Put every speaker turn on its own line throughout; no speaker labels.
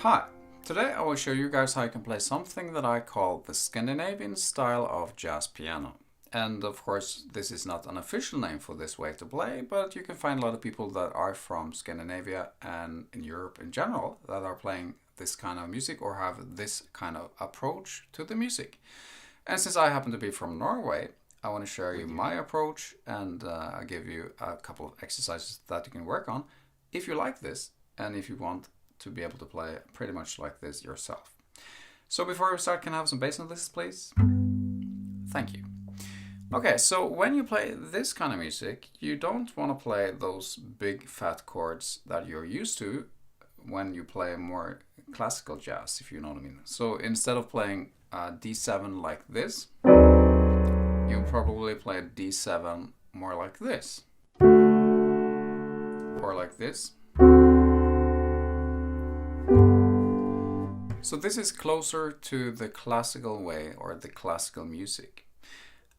Hi, today I will show you guys how you can play something that I call the Scandinavian style of jazz piano. And of course, this is not an official name for this way to play, but you can find a lot of people that are from Scandinavia and in Europe in general that are playing this kind of music or have this kind of approach to the music. And since I happen to be from Norway, I want to share you my approach and I'll give you a couple of exercises that you can work on if you like this and if you want to be able to play pretty much like this yourself. So before we start, can I have some bass on this, please? Thank you. Okay, so when you play this kind of music, you don't want to play those big fat chords that you're used to when you play more classical jazz, if you know what I mean. So instead of playing D7 like this, you'll probably play D7 more like this, or like this. So this is closer to the classical way or the classical music.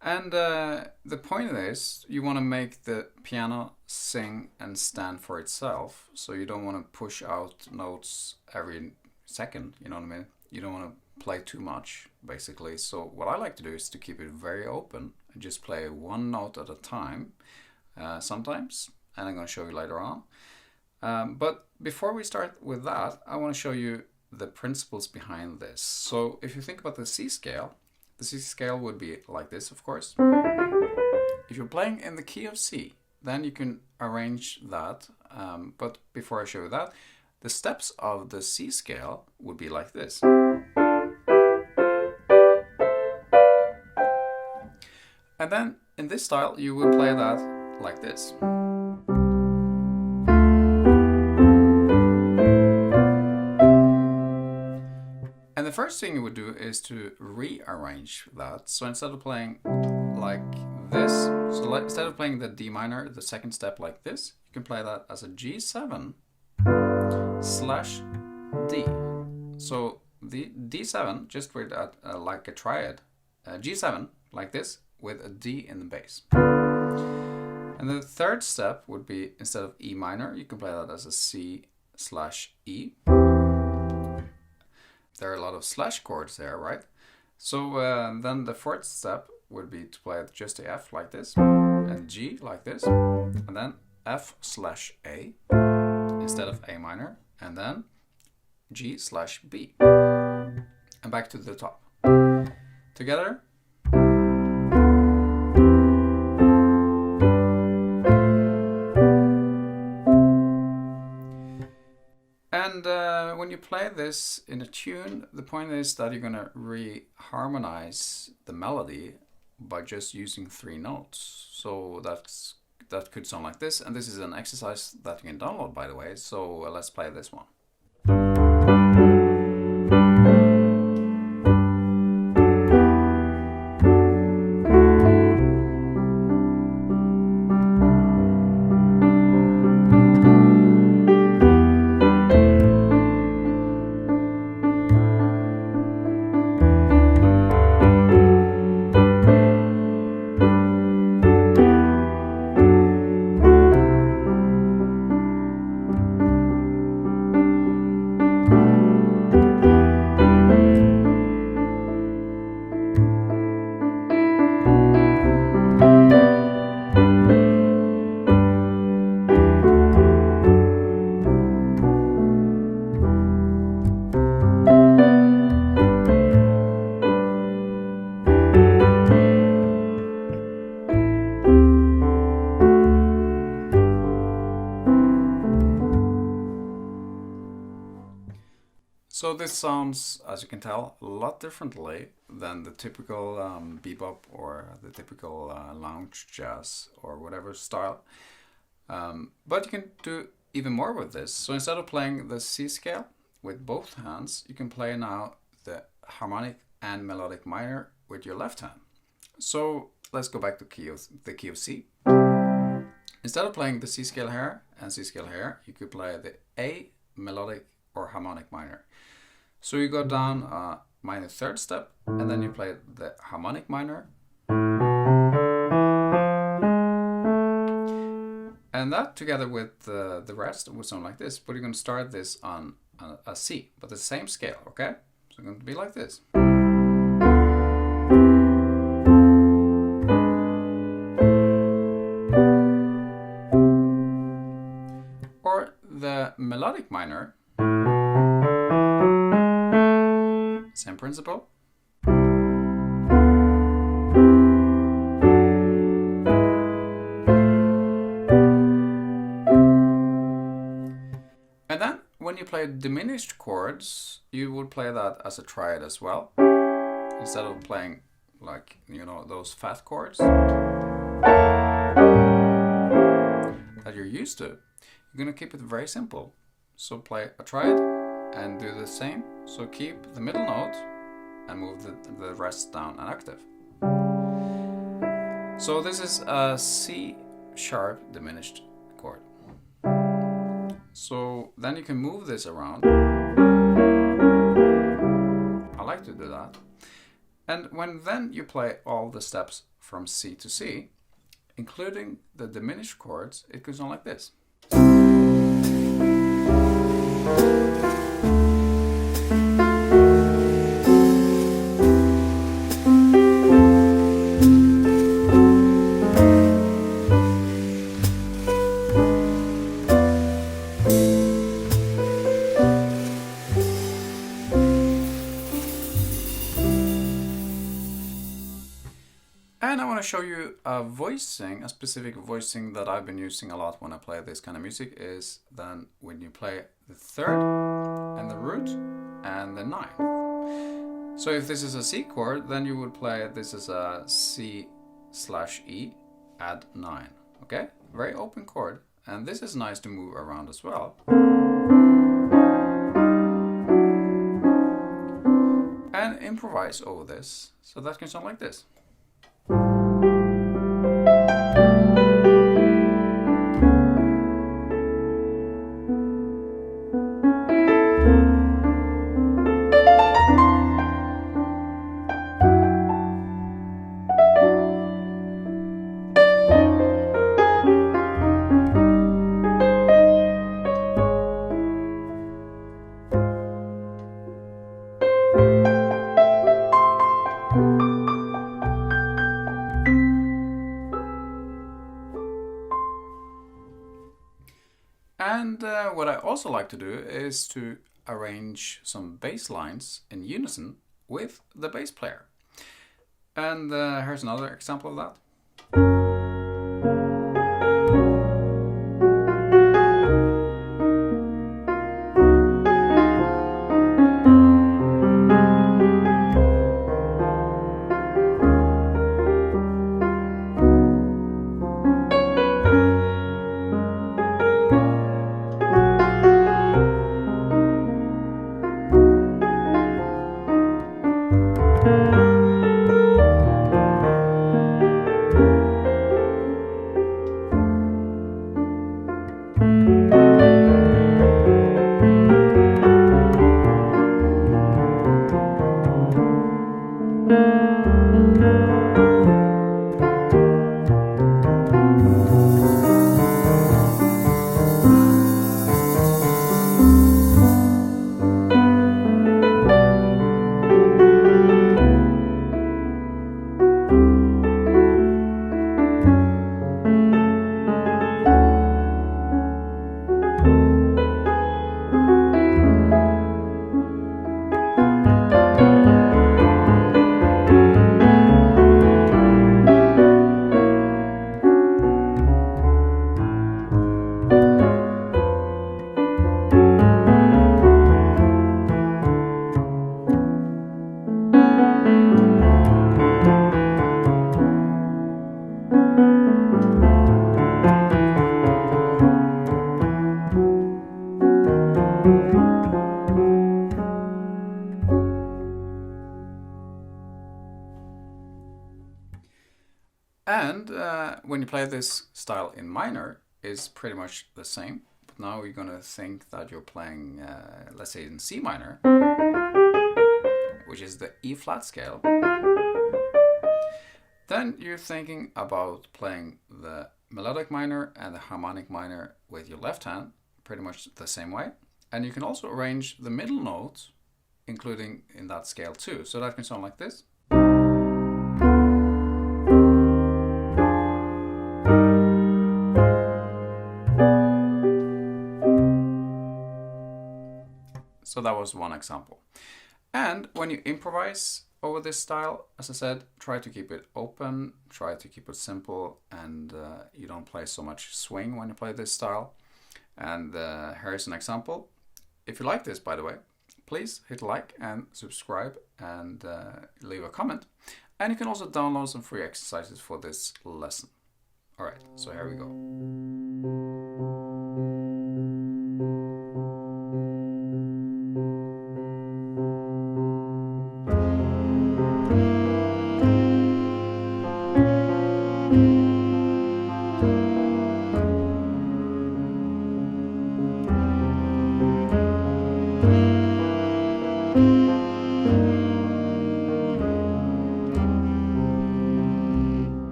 And the point is, you want to make the piano sing and stand for itself. So you don't want to push out notes every second, you know what I mean? You don't want to play too much, basically. So what I like to do is to keep it very open and just play one note at a time sometimes. And I'm going to show you later on. But before we start with that, I want to show you the principles behind this. So if you think about the C scale would be like this, of course. If you're playing in the key of C, then you can arrange that. But before I show you that, the steps of the C scale would be like this. And then in this style, you would play that like this. And the first thing you would do is to rearrange that. So instead of playing like this, so instead of playing the D minor, the second step like this, you can play that as a G7 slash D. So the D7 just with like a triad, G7 like this with a D in the bass. And the third step would be, instead of E minor, you can play that as a C slash E. There are a lot of slash chords there, right? So then the fourth step would be to play just the F like this, and G like this, and then F slash A instead of A minor, and then G slash B, and back to the top. Together. And when you play this in a tune, the point is that you're going to re-harmonize the melody by just using 3 notes. So that could sound like this, and this is an exercise that you can download, by the way. So let's play this one. So this sounds, as you can tell, a lot differently than the typical bebop or the typical lounge jazz or whatever style. But you can do even more with this. So instead of playing the C scale with both hands, you can play now the harmonic and melodic minor with your left hand. So let's go back to the key of C. Instead of playing the C scale here and C scale here, you could play the A melodic or harmonic minor. So you go down minor third step, and then you play the harmonic minor. And that together with the rest would sound like this, but you're going to start this on a C, but the same scale, okay? So it's going to be like this. Or the melodic minor, same principle. And then when you play diminished chords, you would play that as a triad as well, instead of playing like, you know, those fat chords that you're used to. You're gonna keep it very simple. So play a triad and do the same. So keep the middle note and move the rest down an octave. So this is a C sharp diminished chord. So then you can move this around. I like to do that. And when then you play all the steps from C to C, including the diminished chords, it goes on like this. And I want to show you a voicing, a specific voicing that I've been using a lot when I play this kind of music, is then when you play the third and the root and the ninth. So if this is a C chord, then you would play this as a C/E, add 9. Okay, very open chord, and this is nice to move around as well. And improvise over this, so that can sound like this. And what I also like to do is to arrange some bass lines in unison with the bass player. And here's another example of that. And when you play this style in minor, is pretty much the same. But now you're going to think that you're playing, let's say in C minor, which is the E flat scale. Then you're thinking about playing the melodic minor and the harmonic minor with your left hand, pretty much the same way. And you can also arrange the middle note, including in that scale too. So that can sound like this. So that was one example. And when you improvise over this style, as I said, try to keep it open, try to keep it simple, and you don't play so much swing when you play this style. And here's an example. If you like this, by the way, please hit like and subscribe and leave a comment. And you can also download some free exercises for this lesson. All right, so here we go.